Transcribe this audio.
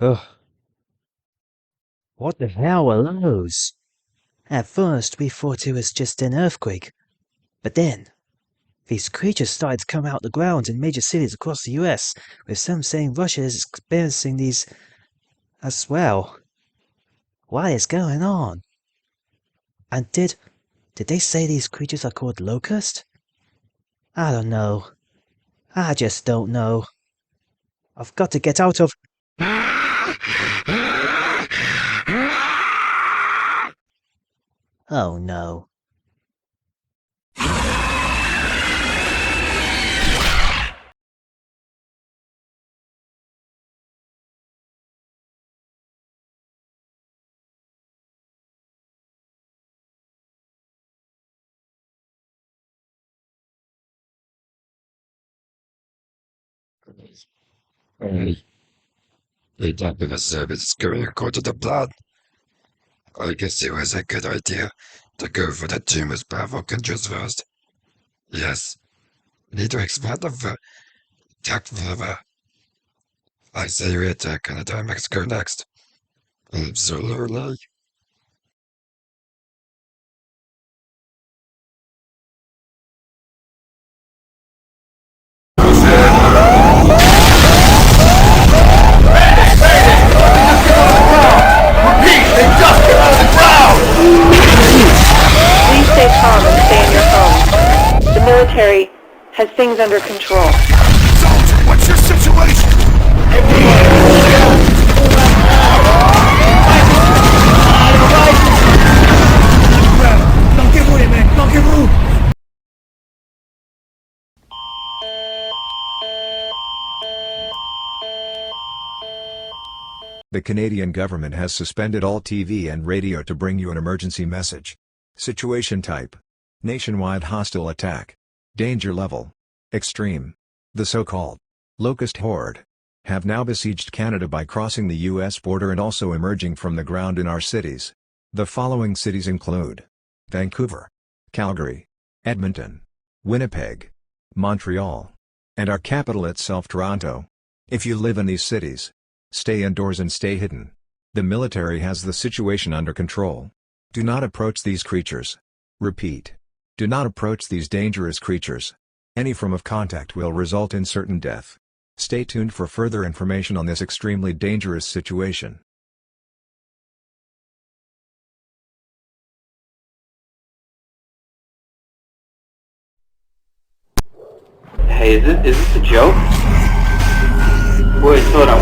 Ugh, what the hell were those? At first, we thought it was just an earthquake. But then, these creatures started to come out the ground in major cities across the US, with some saying Russia is experiencing these as well. What is going on? And did they say these creatures are called Locust? I don't know. I just don't know. I've got to get out of... Oh no. Hey, they don't assume it's going according to plan. I guess it was a good idea to go for the two most powerful countries first. Yes, need to expand the attack further. I say we attack Canada and Mexico next. Absolutely. Please stay calm and stay in your homes. The military has things under control. Soldier, what's your situation? The Canadian government has suspended all TV and radio to bring you an emergency message. Situation type: nationwide hostile attack. Danger level: extreme. The so-called Locust Horde have now besieged Canada by crossing the U.S. border and also emerging from the ground in our cities. The following cities include Vancouver, Calgary, Edmonton, Winnipeg, Montreal, and our capital itself, Toronto. If you live in these cities, stay indoors and stay hidden. The military has the situation under control. Do not approach these creatures. Repeat. Do not approach these dangerous creatures. Any form of contact will result in certain death. Stay tuned for further information on this extremely dangerous situation. Hey, is this a joke? Wait, hold on.